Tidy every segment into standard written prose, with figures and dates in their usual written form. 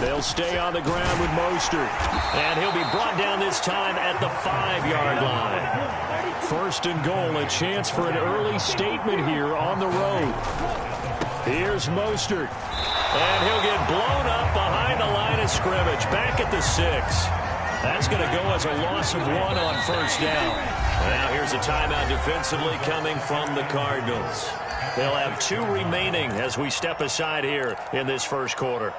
They'll stay on the ground with Mostert. And he'll be brought down this time at the 5-yard line. First and goal, a chance for an early statement here on the road. Here's Mostert. And he'll get blown up behind the line of scrimmage. Back at the 6. That's going to go as a loss of 1 on first down. Now here's a timeout defensively coming from the Cardinals. They'll have 2 remaining as we step aside here in this first quarter.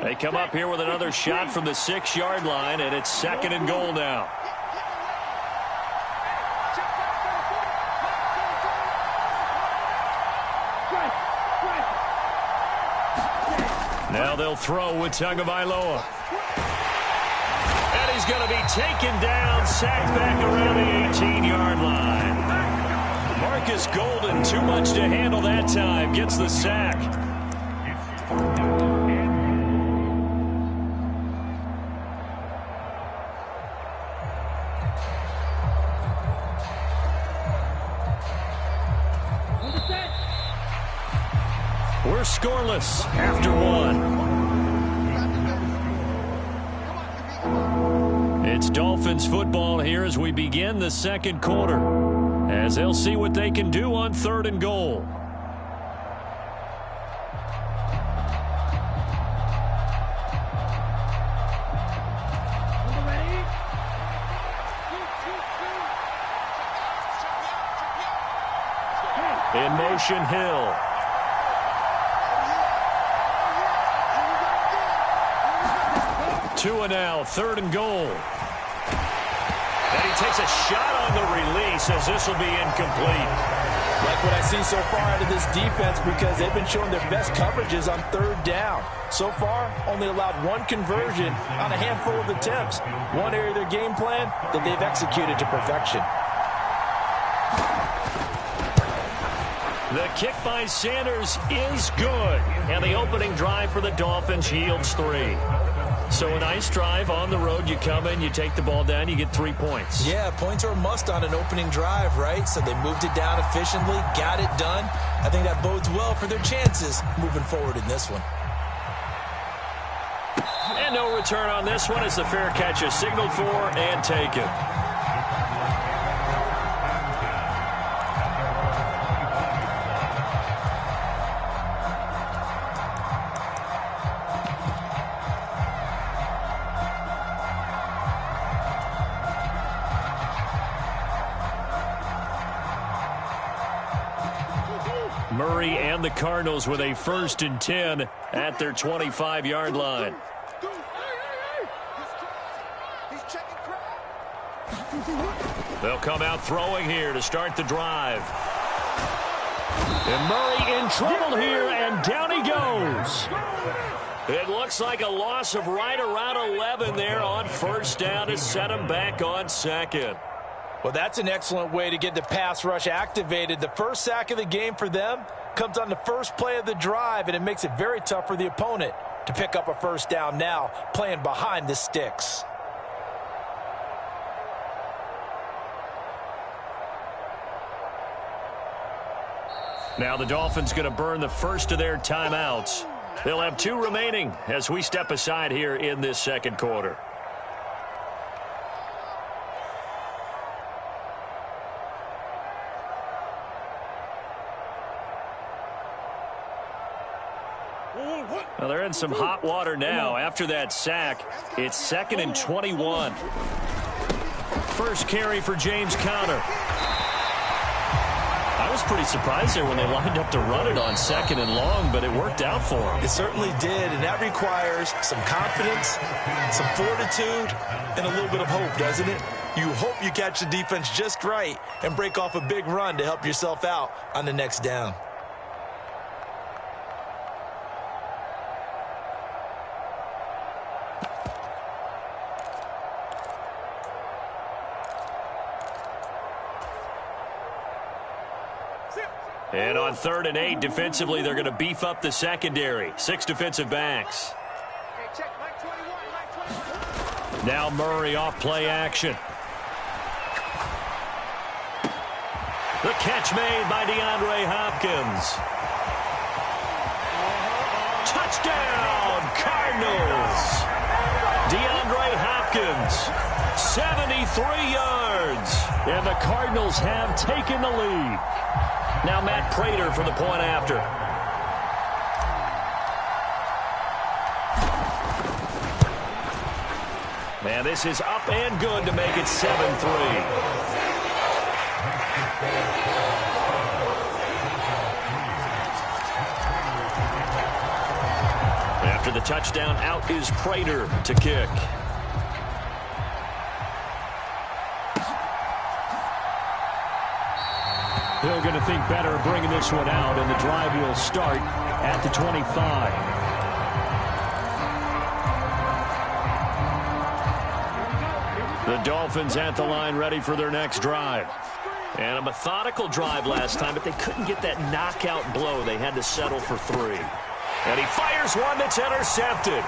They come up here with another shot from the 6-yard line, and it's 2nd and goal now. Now they'll throw with Tagovailoa. And he's going to be taken down, sacked back around the 18-yard line. Marcus Golden, too much to handle that time, gets the sack. We're scoreless after 1. It's Dolphins football here as we begin the second quarter, as they'll see what they can do on 3rd and goal. In motion, Hill. Tua now, 3rd and goal. And he takes a shot on the release as this will be incomplete. Like what I see so far out of this defense, because they've been showing their best coverages on 3rd down. So far, only allowed 1 conversion on a handful of attempts. One area of their game plan that they've executed to perfection. The kick by Sanders is good. And the opening drive for the Dolphins yields 3. So a nice drive on the road. You come in, you take the ball down, you get 3 points. Yeah, points are a must on an opening drive, right? So they moved it down efficiently, got it done. I think that bodes well for their chances moving forward in this one. And no return on this one as the fair catch is signaled for and taken. Murray and the Cardinals with a 1st and 10 at their 25-yard line. They'll come out throwing here to start the drive. And Murray in trouble here, and down he goes. It looks like a loss of right around 11 there on 1st down to set him back on 2nd. Well, that's an excellent way to get the pass rush activated. The first sack of the game for them comes on the first play of the drive, and it makes it very tough for the opponent to pick up a 1st down now, playing behind the sticks. Now the Dolphins going to burn the first of their timeouts. They'll have 2 remaining as we step aside here in this second quarter. Well, they're in some hot water now. After that sack, it's 2nd and 21. First carry for James Conner. I was pretty surprised there when they lined up to run it on 2nd and long, but it worked out for them. It certainly did, and that requires some confidence, some fortitude, and a little bit of hope, doesn't it? You hope you catch the defense just right and break off a big run to help yourself out on the next down. And on 3rd and 8, defensively, they're going to beef up the secondary. 6 defensive backs. Now Murray off play action. The catch made by DeAndre Hopkins. Touchdown, Cardinals. DeAndre Hopkins, 73 yards. And the Cardinals have taken the lead. Now Matt Prater for the point after. And this is up and good to make it 7-3. After the touchdown, out is Prater to kick. Hill going to think better of bringing this one out, and the drive will start at the 25. The Dolphins at the line ready for their next drive. And a methodical drive last time, but they couldn't get that knockout blow. They had to settle for 3. And he fires one that's intercepted.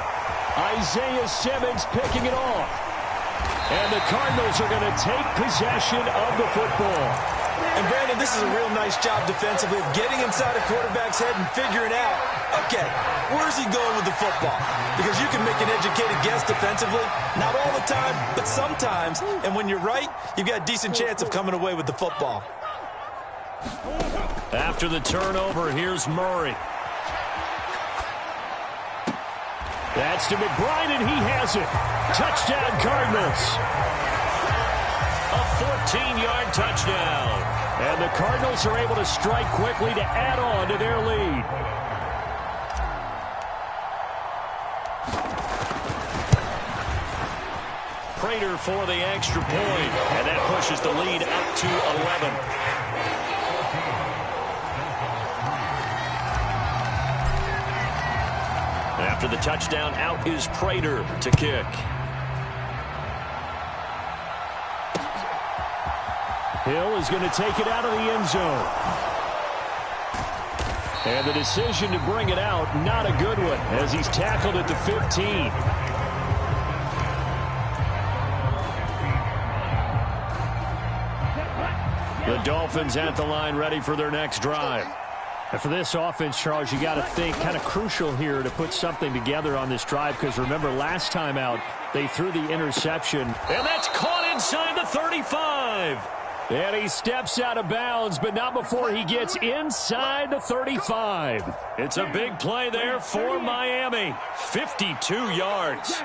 Isaiah Simmons picking it off. And the Cardinals are going to take possession of the football. And Brandon, this is a real nice job defensively of getting inside a quarterback's head and figuring out, okay, where's he going with the football? Because you can make an educated guess defensively, not all the time, but sometimes. And when you're right, you've got a decent chance of coming away with the football. After the turnover, here's Murray. That's to McBride, and he has it. Touchdown, Cardinals. A 14-yard touchdown. And the Cardinals are able to strike quickly to add on to their lead. Prater for the extra point, and that pushes the lead up to 11. After the touchdown, out is Prater to kick. Hill is going to take it out of the end zone. And the decision to bring it out, not a good one, as he's tackled at the 15. The Dolphins at the line ready for their next drive. And for this offense, Charles, you got to think kind of crucial here to put something together on this drive, because remember last time out they threw the interception. And that's caught inside the 35. And he steps out of bounds, but not before he gets inside the 35. It's a big play there for Miami. 52 yards.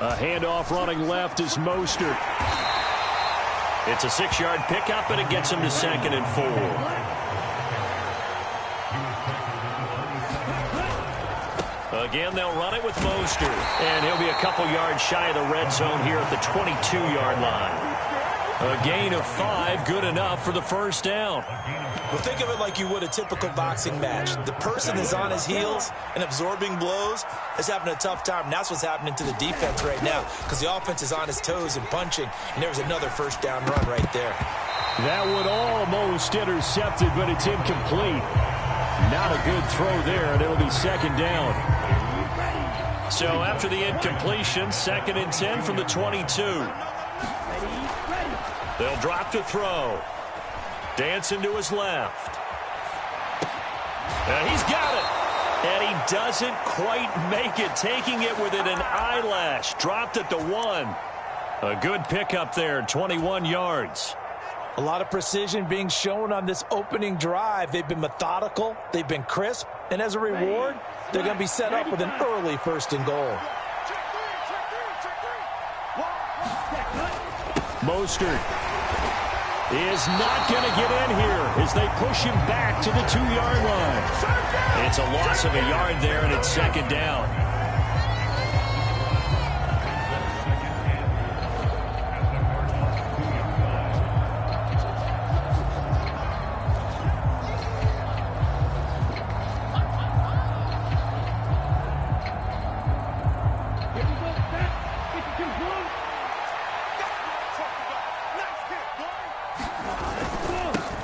A handoff running left is Mostert. It's a 6-yard pickup, and it gets him to 2nd and 4. Again, they'll run it with Mostert. And he'll be a couple yards shy of the red zone here at the 22-yard line. A gain of 5, good enough for the first down. Well, think of it like you would a typical boxing match. The person is on his heels and absorbing blows is having a tough time. And that's what's happening to the defense right now, because the offense is on his toes and punching. And there's another first down run right there. That would almost intercepted, but it's incomplete. Not a good throw there, and it'll be 2nd down. So after the incompletion, 2nd and 10 from the 22. They'll drop to throw. Dancing to his left. And he's got it. And he doesn't quite make it, taking it within an eyelash. Dropped at the 1. A good pickup there, 21 yards. A lot of precision being shown on this opening drive. They've been methodical. They've been crisp. And as a reward, they're going to be set up with an early 1st and goal. Mostert is not going to get in here as they push him back to the 2-yard line. It's a loss of a yard there, and it's 2nd down.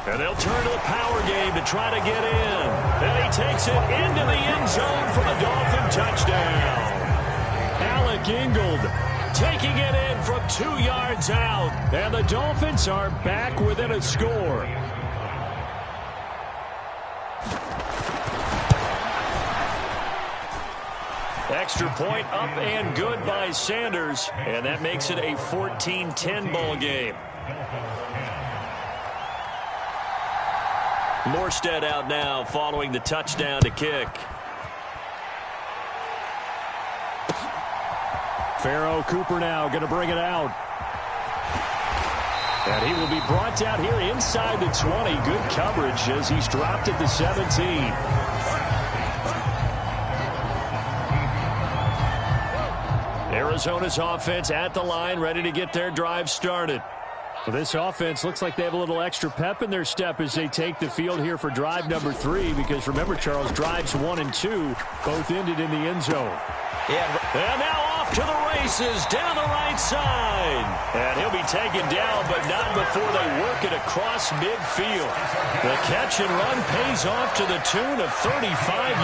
And they'll turn to the power game to try to get in. And he takes it into the end zone for the Dolphin touchdown. Alec Ingold taking it in from 2 yards out. And the Dolphins are back within a score. Extra point up and good by Sanders. And that makes it a 14-10 ball game. Morstead out now following the touchdown to kick. Pharaoh Cooper now going to bring it out. And he will be brought down here inside the 20. Good coverage as he's dropped at the 17. Arizona's offense at the line, ready to get their drive started. Well, this offense looks like they have a little extra pep in their step as they take the field here for drive number 3. Because remember, Charles, drives 1 and 2 both ended in the end zone. And now off to the races down the right side. And he'll be taken down, but not before they work it across midfield. The catch and run pays off to the tune of 35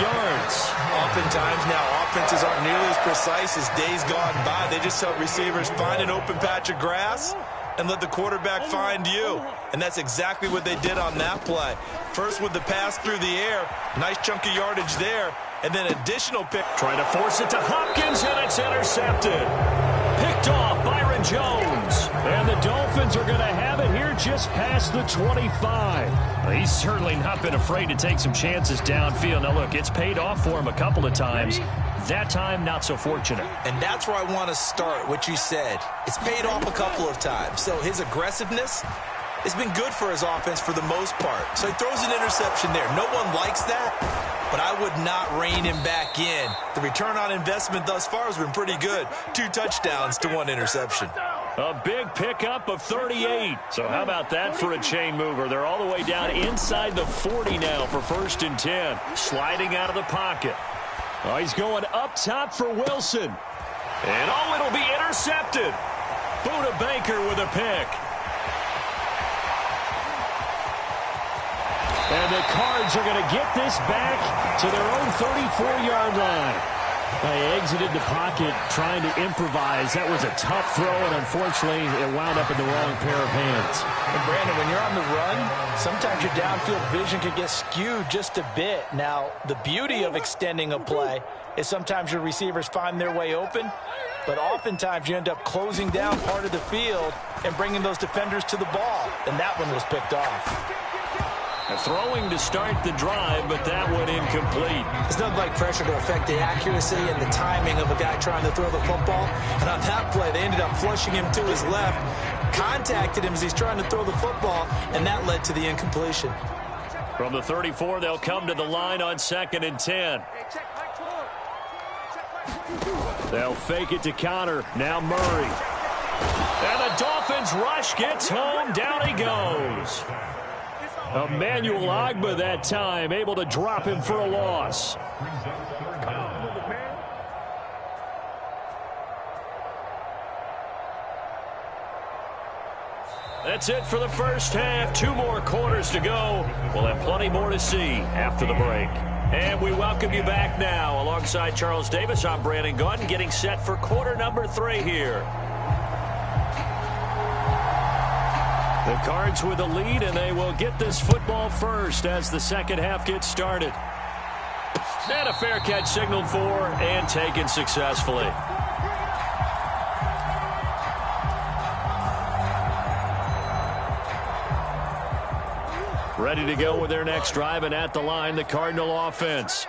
yards. Oftentimes now offenses aren't nearly as precise as days gone by. They just help receivers find an open patch of grass and let the quarterback find you. And that's exactly what they did on that play. First with the pass through the air, nice chunk of yardage there, and then additional pick. Trying to force it to Hopkins, and it's intercepted. Picked off Byron Jones. And the Dolphins are going to have it here just past the 25. Well, he's certainly not been afraid to take some chances downfield. Now, look, it's paid off for him a couple of times. That time, not so fortunate. And that's where I want to start, what you said. It's paid off a couple of times. So his aggressiveness has been good for his offense for the most part. So he throws an interception there. No one likes that, but I would not rein him back in. The return on investment thus far has been pretty good. 2 touchdowns to 1 interception. A big pickup of 38. So how about that for a chain mover? They're all the way down inside the 40 now for 1st and 10. Sliding out of the pocket. Oh, he's going up top for Wilson. And oh, it'll be intercepted. Buda Baker with a pick. And the Cards are going to get this back to their own 34-yard line. They exited the pocket trying to improvise. That was a tough throw, and unfortunately, it wound up in the wrong pair of hands. And Brandon, when you're on the run, sometimes your downfield vision can get skewed just a bit. Now, the beauty of extending a play is sometimes your receivers find their way open, but oftentimes you end up closing down part of the field and bringing those defenders to the ball, and that one was picked off. Throwing to start the drive, but that one incomplete. It's nothing like pressure to affect the accuracy and the timing of a guy trying to throw the football. And on that play, they ended up flushing him to his left, contacted him as he's trying to throw the football, and that led to the incompletion. From the 34, they'll come to the line on 2nd and 10. They'll fake it to Connor. Now Murray. And the Dolphins rush gets home. Down he goes. Emmanuel Ogbah that time, able to drop him for a loss. That's it for the first half. 2 more quarters to go. We'll have plenty more to see after the break. And we welcome you back now. Alongside Charles Davis, I'm Brandon Gaudin, getting set for quarter number 3 here. The Cards with the lead, and they will get this football first as the second half gets started. And a fair catch signaled for and taken successfully. Ready to go with their next drive, and at the line, the Cardinal offense.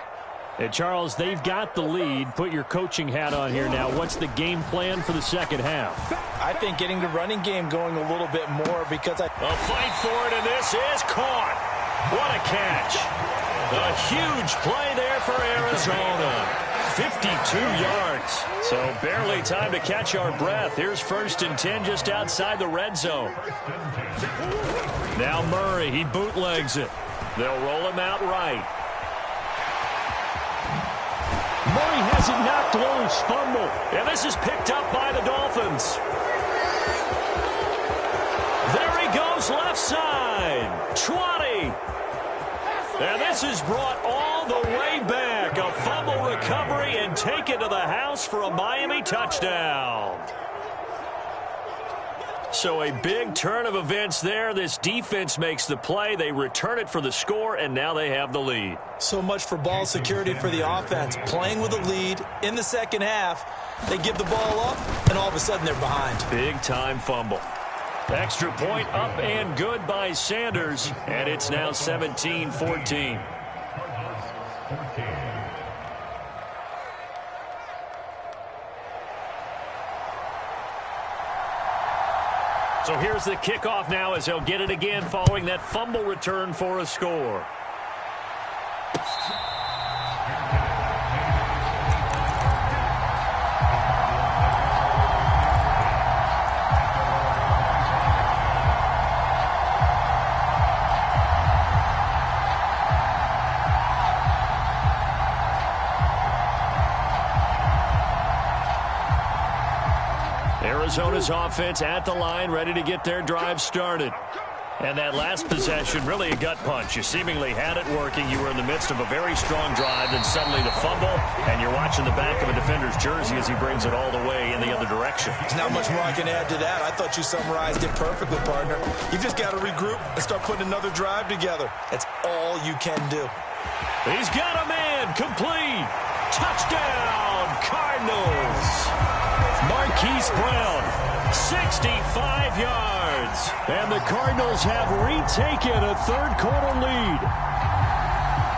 And Charles, they've got the lead. Put your coaching hat on here now. What's the game plan for the second half? I think getting the running game going a little bit more because a fight for it, and this is caught. What a catch. A huge play there for Arizona. 52 yards. So barely time to catch our breath. Here's 1st and 10 just outside the red zone. Now Murray, he bootlegs it. They'll roll him out right. Murray has it knocked loose, fumble. And this is picked up by the Dolphins. There he goes left left side. 20. And this is brought all the way back. A fumble recovery and taken to the house for a Miami touchdown. So a big turn of events there. This defense makes the play. They return it for the score, and now they have the lead. So much for ball security for the offense. Playing with a lead in the second half. They give the ball up, and all of a sudden they're behind. Big-time fumble. Extra point up and good by Sanders, and it's now 17-14. So here's the kickoff now as they'll get it again following that fumble return for a score. Arizona's offense at the line, ready to get their drive started. And that last possession, really a gut punch. You seemingly had it working. You were in the midst of a very strong drive, then suddenly the fumble, and you're watching the back of a defender's jersey as he brings it all the way in the other direction. There's not much more I can add to that. I thought you summarized it perfectly, partner. You just got to regroup and start putting another drive together. That's all you can do. He's got a man, complete. Touchdown, Cardinals. Marquise Brown, 65 yards. And the Cardinals have retaken a third-quarter lead.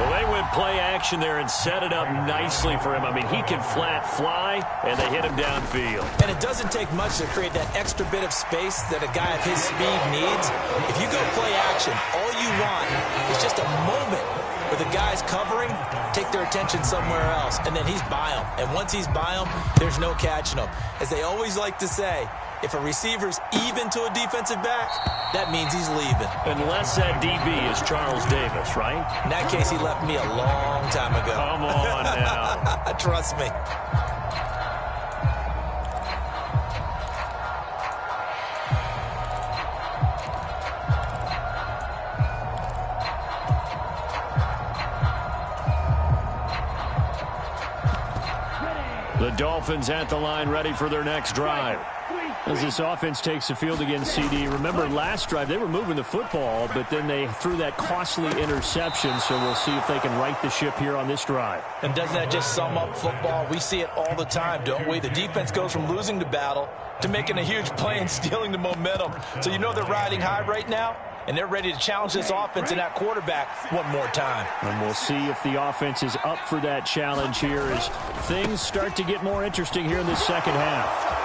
Well, they went play action there and set it up nicely for him. I mean, he can flat fly, and they hit him downfield. And it doesn't take much to create that extra bit of space that a guy of his speed needs. If you go play action, all you want is just a moment where the guys covering take their attention somewhere else, and then he's by him. And once he's by him, there's no catching him. As they always like to say, if a receiver's even to a defensive back, that means he's leaving. Unless that DB is Charles Davis, right? In that case, he left me a long time ago. Come on now. Trust me. The Dolphins at the line, ready for their next drive. As this offense takes the field against CD, remember last drive they were moving the football, but then they threw that costly interception, so we'll see if they can right the ship here on this drive. And doesn't that just sum up football? We see it all the time, don't we? The defense goes from losing the battle to making a huge play and stealing the momentum. So you know they're riding high right now, and they're ready to challenge this offense and that quarterback one more time. And we'll see if the offense is up for that challenge here as things start to get more interesting here in this second half.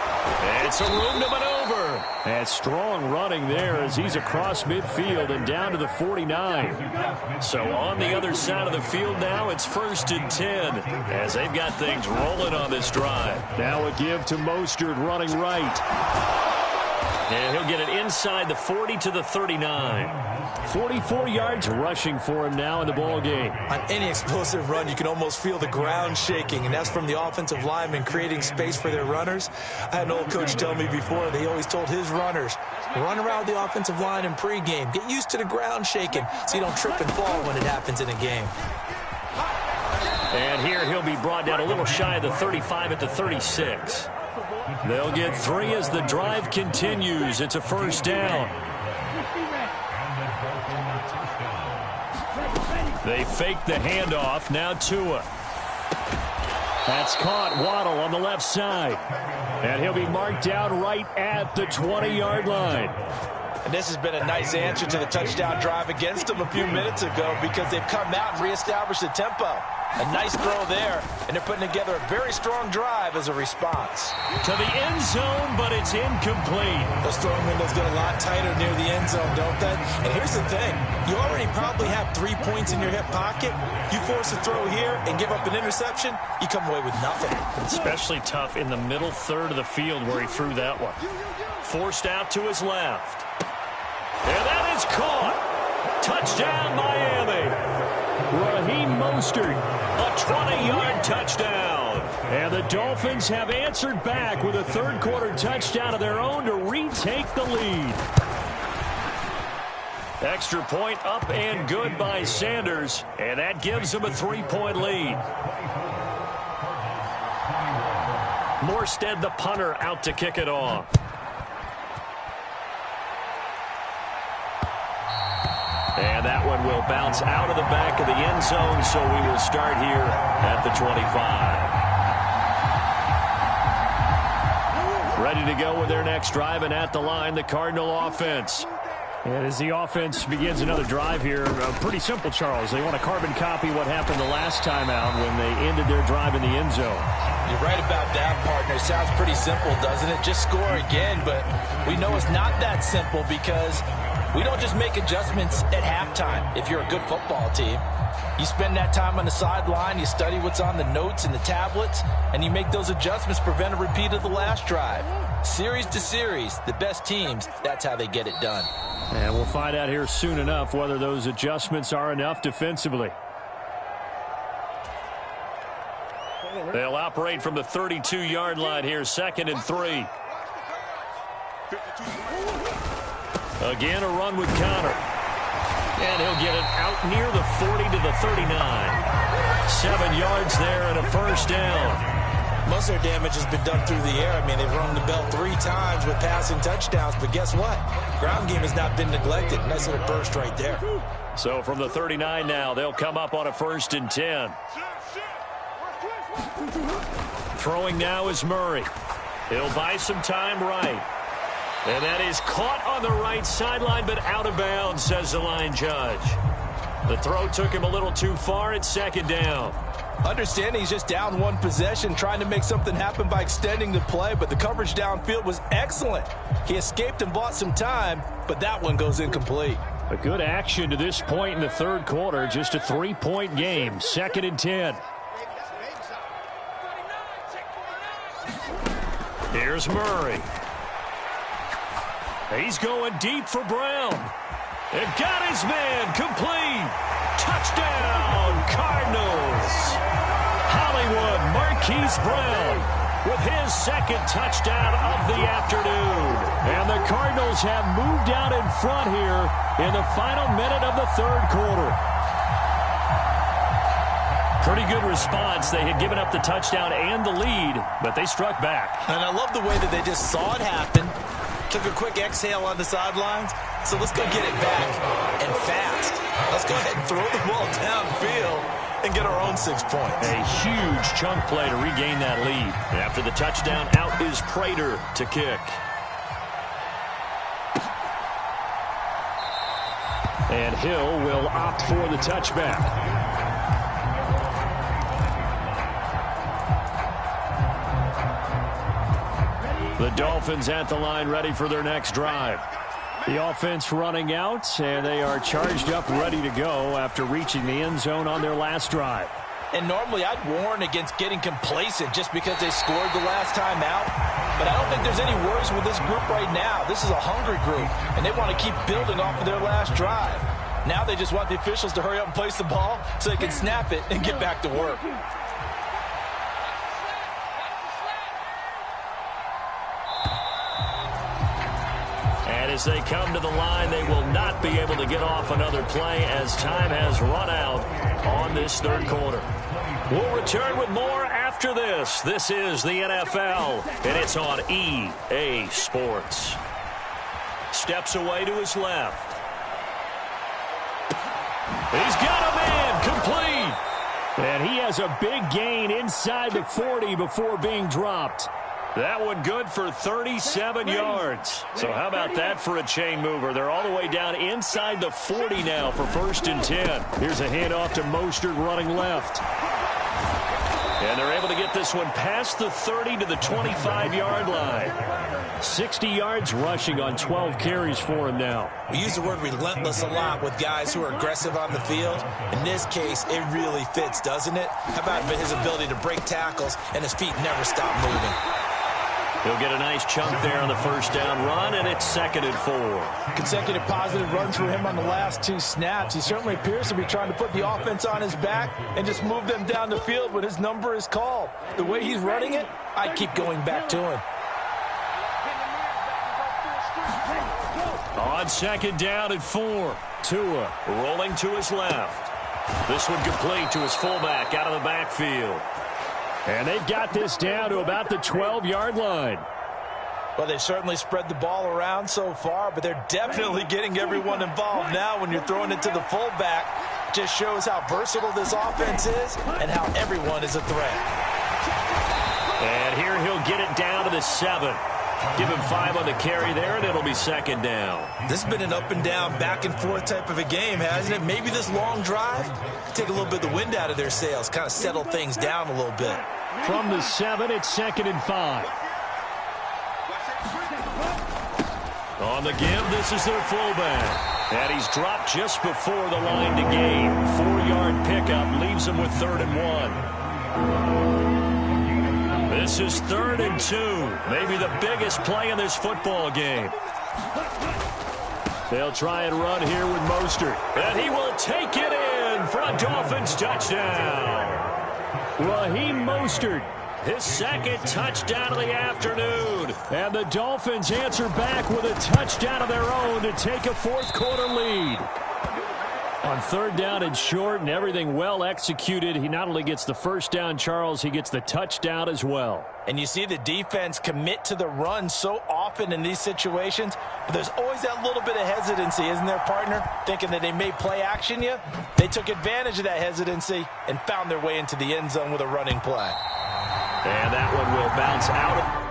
It's a room to maneuver. And strong running there as he's across midfield and down to the 49. So on the other side of the field now, it's 1st and 10 as they've got things rolling on this drive. Now a give to Mostert running right. And he'll get it inside the 40 to the 39. 44 yards rushing for him now in the ball game. On any explosive run, you can almost feel the ground shaking, and that's from the offensive linemen creating space for their runners. I had an old coach tell me before, they always told his runners, run around the offensive line in pregame. Get used to the ground shaking so you don't trip and fall when it happens in a game. And here he'll be brought down a little shy of the 35 at the 36. They'll get 3 as the drive continues. It's a first down. They fake the handoff. Now Tua. That's caught. Waddle on the left side. And he'll be marked down right at the 20-yard line. And this has been a nice answer to the touchdown drive against them a few minutes ago because they've come out and reestablished the tempo. A nice throw there, and they're putting together a very strong drive as a response. To the end zone, but it's incomplete. Those throwing windows get a lot tighter near the end zone, don't they? And here's the thing. You already probably have 3 points in your hip pocket. You force a throw here and give up an interception, you come away with nothing. Especially tough in the middle third of the field where he threw that one. Forced out to his left. And that is caught. Touchdown, Miami. Raheem Mostert. A 20-yard touchdown. And the Dolphins have answered back with a third-quarter touchdown of their own to retake the lead. Extra point up and good by Sanders, and that gives them a 3-point lead. Morstead, the punter, out to kick it off. And that one will bounce out of the back of the end zone, so we will start here at the 25. Ready to go with their next drive, and at the line, the Cardinal offense. And as the offense begins another drive here, pretty simple, Charles. They want to carbon copy what happened the last time out when they ended their drive in the end zone. You're right about that, partner. It sounds pretty simple, doesn't it? Just score again, but we know it's not that simple because we don't just make adjustments at halftime if you're a good football team. You spend that time on the sideline, you study what's on the notes and the tablets, and you make those adjustments, prevent a repeat of the last drive. Series to series, the best teams, that's how they get it done. And we'll find out here soon enough whether those adjustments are enough defensively. They'll operate from the 32-yard line here, 2nd and 3. Again, a run with Connor. And he'll get it out near the 40 to the 39. 7 yards there and a first down. Most of their damage has been done through the air. I mean, they've rung the bell 3 times with passing touchdowns, but guess what? Ground game has not been neglected. Nice little burst right there. So from the 39 now, they'll come up on a 1st and 10. Throwing now is Murray. He'll buy some time right. And that is caught on the right sideline, but out of bounds, says the line judge. The throw took him a little too far. It's 2nd down. Understanding he's just down 1 possession, trying to make something happen by extending the play, but the coverage downfield was excellent. He escaped and bought some time, but that one goes incomplete. A good action to this point in the 3rd quarter. Just a 3-point game. 2nd and 10. Here's Murray. He's going deep for Brown. And got his man complete. Touchdown, Cardinals. Hollywood Marquise Brown with his 2nd touchdown of the afternoon. And the Cardinals have moved out in front here in the final minute of the 3rd quarter. Pretty good response. They had given up the touchdown and the lead, but they struck back. And I love the way that they just saw it happen. Took a quick exhale on the sidelines. So let's go get it back and fast. Let's go ahead and throw the ball downfield and get our own 6 points. A huge chunk play to regain that lead. After the touchdown, out is Prater to kick. And Hill will opt for the touchback. The Dolphins at the line ready for their next drive. The offense running out, and they are charged up ready to go after reaching the end zone on their last drive. And normally I'd warn against getting complacent just because they scored the last time out. But I don't think there's any worries with this group right now. This is a hungry group, and they want to keep building off of their last drive. Now they just want the officials to hurry up and place the ball so they can snap it and get back to work. As they come to the line, they will not be able to get off another play as time has run out on this 3rd quarter. We'll return with more after this. This is the NFL, and it's on EA Sports. Steps away to his left. He's got a man complete. And he has a big gain inside the 40 before being dropped. That one good for 37 yards. So how about that for a chain mover? They're all the way down inside the 40 now for 1st and 10. Here's a handoff to Mostert running left. And they're able to get this one past the 30 to the 25-yard line. 60 yards rushing on 12 carries for him now. We use the word relentless a lot with guys who are aggressive on the field. In this case, it really fits, doesn't it? How about his ability to break tackles and his feet never stop moving? He'll get a nice chunk there on the 1st down run, and it's 2nd and 4. Consecutive positive runs for him on the last 2 snaps. He certainly appears to be trying to put the offense on his back and just move them down the field when his number is called. The way he's running it, I keep going back to him. On on second down and 4. Tua rolling to his left. This one complete to his fullback out of the backfield. And they've got this down to about the 12-yard line. Well, they certainly spread the ball around so far, but they're definitely getting everyone involved now when you're throwing it to the fullback. Just shows how versatile this offense is and how everyone is a threat. And here he'll get it down to the 7. Give him 5 on the carry there, and it'll be second down. This has been an up and down, back and forth type of a game, hasn't it? Maybe this long drive take a little bit of the wind out of their sails, kind of settle things down a little bit. From the 7, it's second and 5. On the give, this is their fullback. And he's dropped just before the line to gain. 4-yard pickup leaves him with 3rd and 1. This is 3rd and 2. Maybe the biggest play in this football game. They'll try and run here with Mostert. And he will take it in for a Dolphins touchdown. Raheem Mostert. His second touchdown of the afternoon. And the Dolphins answer back with a touchdown of their own to take a fourth-quarter lead. On 3rd down and short and everything well executed, he not only gets the first down, Charles, he gets the touchdown as well. And you see the defense commit to the run so often in these situations, but there's always that little bit of hesitancy, isn't there, partner? Thinking that they may play action you. They took advantage of that hesitancy and found their way into the end zone with a running play. And that one will bounce out.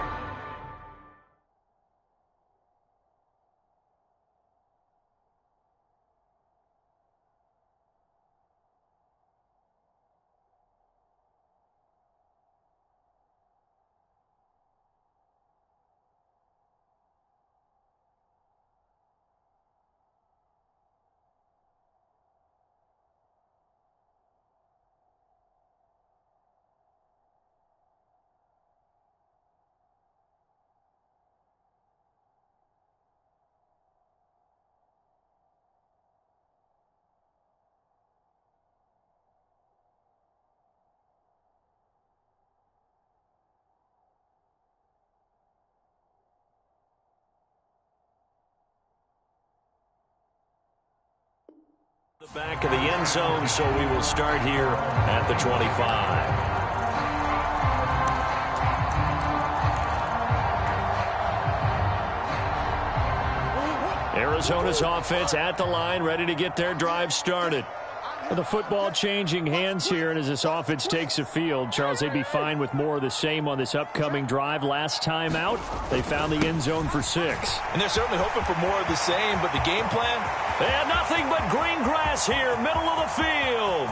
The back of the end zone, so we will start here at the 25. Arizona's offense at the line, ready to get their drive started. The football changing hands here, and as this offense takes the field, Charles, they'd be fine with more of the same on this upcoming drive. Last time out, they found the end zone for 6. And they're certainly hoping for more of the same, but the game plan? And nothing but green grass here, middle of the field.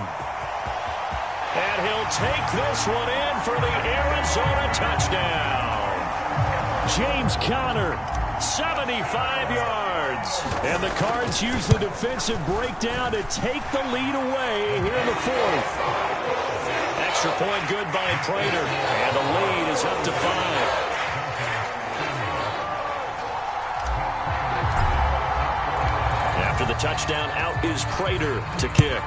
And he'll take this one in for the Arizona touchdown. James Conner. 75 yards. And the Cards use the defensive breakdown to take the lead away here in the 4th. Extra point good by Prater. And the lead is up to 5. After the touchdown, out is Prater to kick.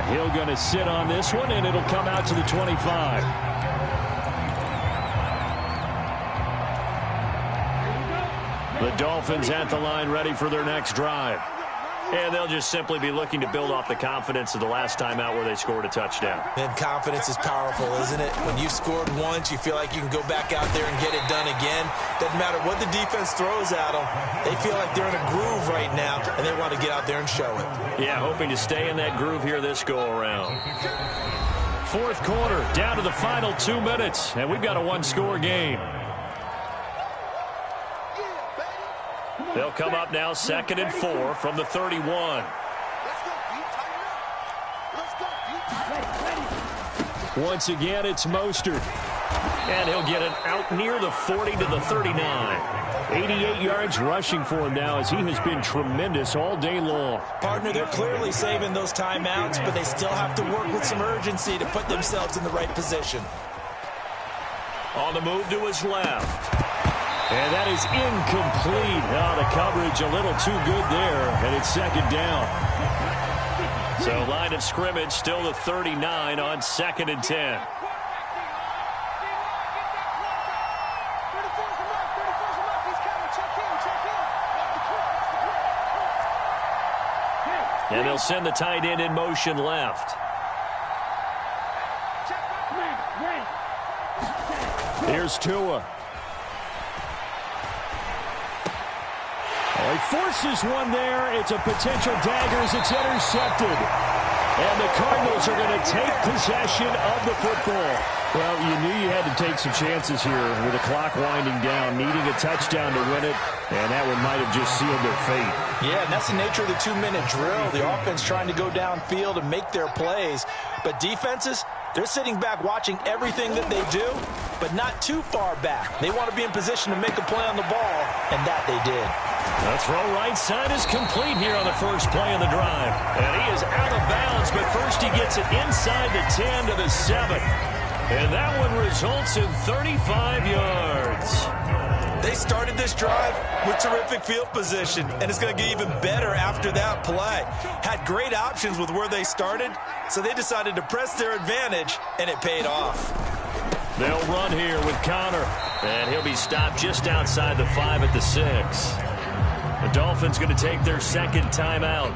Hill going to sit on this one, and it'll come out to the 25. The Dolphins at the line, ready for their next drive. And they'll just simply be looking to build off the confidence of the last time out where they scored a touchdown. And confidence is powerful, isn't it? When you've scored once, you feel like you can go back out there and get it done again. Doesn't matter what the defense throws at them. They feel like they're in a groove right now, and they want to get out there and show it. Yeah, hoping to stay in that groove here this go-around. 4th quarter, down to the final 2 minutes, and we've got a one-score game. They'll come up now 2nd and 4 from the 31. Once again, it's Mostert. And he'll get it out near the 40 to the 39. 88 yards rushing for him now as he has been tremendous all day long. Partner, they're clearly saving those timeouts, but they still have to work with some urgency to put themselves in the right position. On the move to his left. And that is incomplete. Oh, the coverage a little too good there, and it's 2nd down. So line of scrimmage still the 39 on 2nd and 10. And they'll send the tight end in motion left. Here's Tua. Oh, he forces one there. It's a potential dagger as it's intercepted. And the Cardinals are going to take possession of the football. Well, you knew you had to take some chances here with the clock winding down, needing a touchdown to win it, and that one might have just sealed their fate. Yeah, and that's the nature of the 2-minute drill. The offense trying to go downfield and make their plays. But defenses, they're sitting back watching everything that they do, but not too far back. They want to be in position to make a play on the ball, and that they did. The throw right side is complete here on the first play of the drive. And he is out of bounds, but first he gets it inside the 10 to the 7. And that one results in 35 yards. They started this drive with terrific field position, and it's going to get even better after that play. Had great options with where they started, so they decided to press their advantage, and it paid off. They'll run here with Connor, and he'll be stopped just outside the 5 at the 6. The Dolphins going to take their second timeout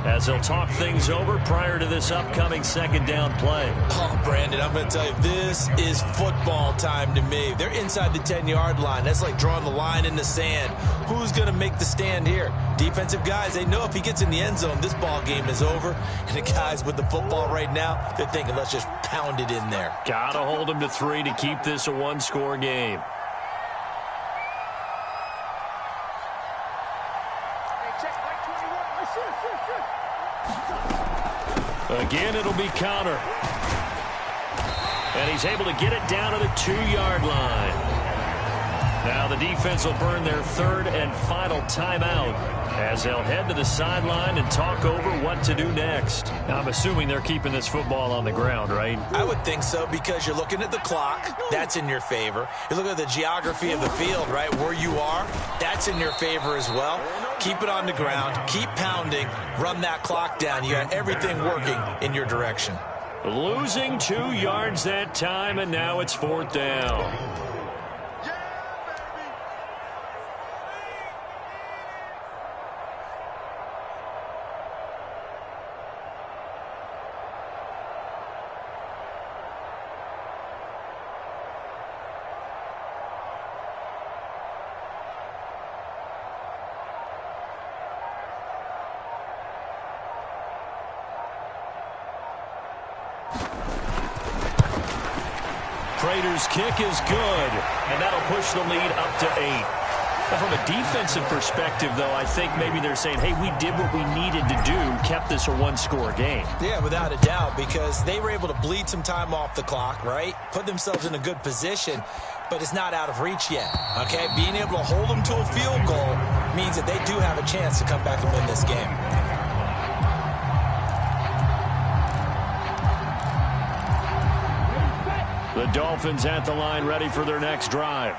as they'll talk things over prior to this upcoming second down play. Oh, Brandon, I'm going to tell you, this is football time to me. They're inside the 10-yard line. That's like drawing the line in the sand. Who's going to make the stand here? Defensive guys, they know if he gets in the end zone, this ball game is over. And the guys with the football right now, they're thinking, let's just pound it in there. Got to hold them to 3 to keep this a one-score game. Again, it'll be Connor. And he's able to get it down to the 2-yard line. Now the defense will burn their third and final timeout as they'll head to the sideline and talk over what to do next. Now, I'm assuming they're keeping this football on the ground, right? I would think so, because you're looking at the clock. That's in your favor. You're looking at the geography of the field, right? Where you are, that's in your favor as well. Keep it on the ground. Keep pounding. Run that clock down. You got everything working in your direction. Losing 2 yards that time, and now it's 4th down. Prater's kick is good, and that'll push the lead up to 8. Now, from a defensive perspective, though, I think maybe they're saying, hey, we did what we needed to do, kept this a one-score game. Yeah, without a doubt, because they were able to bleed some time off the clock, right? Put themselves in a good position, but it's not out of reach yet, okay? Being able to hold them to a field goal means that they do have a chance to come back and win this game. The Dolphins at the line, ready for their next drive.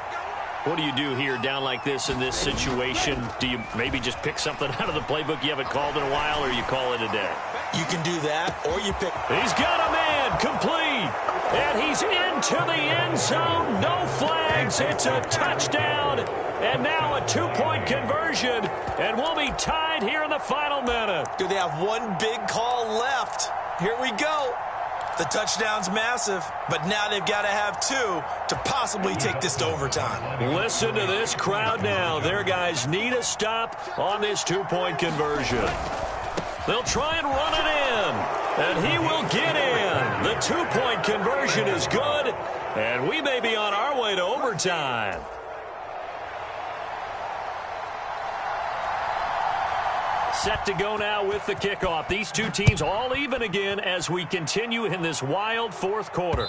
What do you do here down like this in this situation? Do you maybe just pick something out of the playbook you haven't called in a while, or you call it a day? You can do that, or you pick. He's got a man, complete. And he's into the end zone. No flags. It's a touchdown. And now a 2-point conversion. And we'll be tied here in the final minute. Do they have one big call left? Here we go. The touchdown's massive, but now they've got to have 2 to possibly take this to overtime. Listen to this crowd now. Their guys need a stop on this 2-point conversion. They'll try and run it in, and he will get in. The 2-point conversion is good, and we may be on our way to overtime. Set to go now with the kickoff. These two teams all even again as we continue in this wild 4th quarter.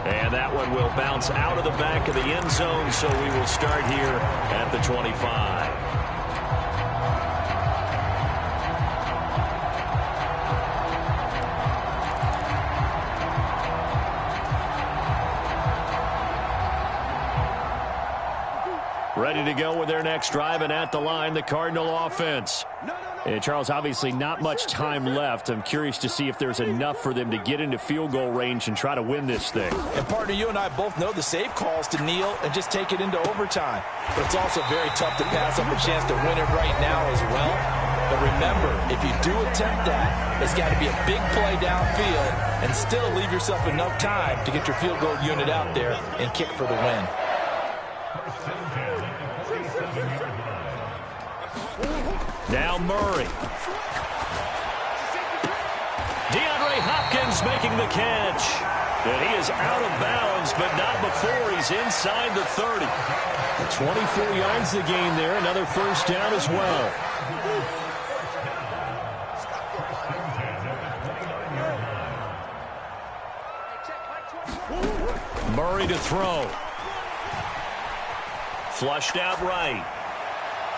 And that one will bounce out of the back of the end zone, so we will start here at the 25. Ready to go with their next drive, and at the line, the Cardinal offense. And Charles, obviously not much time left. I'm curious to see if there's enough for them to get into field goal range and try to win this thing. And partner, you and I both know the safe calls to kneel and just take it into overtime. But it's also very tough to pass up a chance to win it right now as well. But remember, if you do attempt that, it's got to be a big play downfield and still leave yourself enough time to get your field goal unit out there and kick for the win. Now Murray. DeAndre Hopkins making the catch. And he is out of bounds, but not before he's inside the 30. 24 yards to gain there. Another first down as well. Murray to throw. Flushed out right.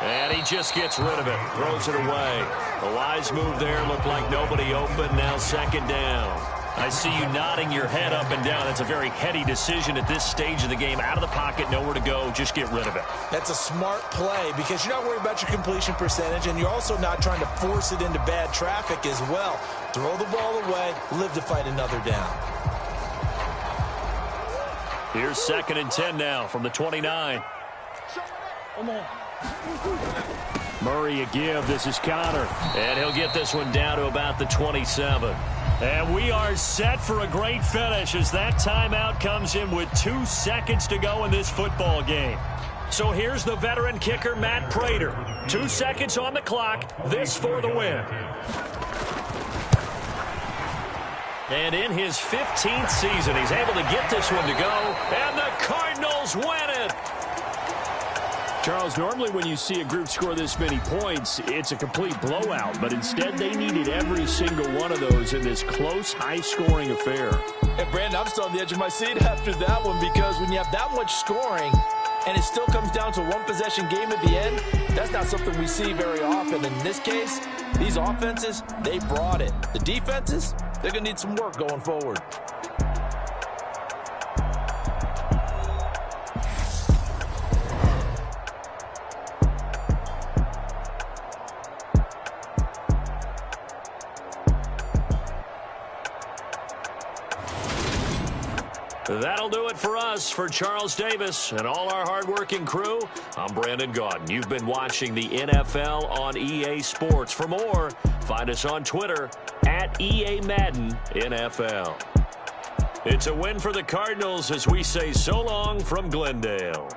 And he just gets rid of it. Throws it away. A wise move there. Looked like nobody open. Now second down. I see you nodding your head up and down. That's a very heady decision at this stage of the game. Out of the pocket, nowhere to go. Just get rid of it. That's a smart play because you're not worried about your completion percentage, and you're also not trying to force it into bad traffic as well. Throw the ball away, live to fight another down. Here's 2nd and 10 now from the 29. Come on. Murray a give. This is Connor. And he'll get this one down to about the 27. And we are set for a great finish as that timeout comes in with 2 seconds to go in this football game. So here's the veteran kicker, Matt Prater. 2 seconds on the clock. This for the win. And in his 15th season, he's able to get this one to go. And the Cardinals win it. Charles, normally when you see a group score this many points, it's a complete blowout. But instead, they needed every single one of those in this close, high-scoring affair. And, Brandon, I'm still on the edge of my seat after that one because when you have that much scoring and it still comes down to a one-possession game at the end, that's not something we see very often. In this case, these offenses, they brought it. The defenses, they're going to need some work going forward. That'll do it for us. For Charles Davis and all our hardworking crew, I'm Brandon Gaudin. You've been watching the NFL on EA Sports. For more, find us on Twitter at EA Madden NFL. It's a win for the Cardinals as we say so long from Glendale.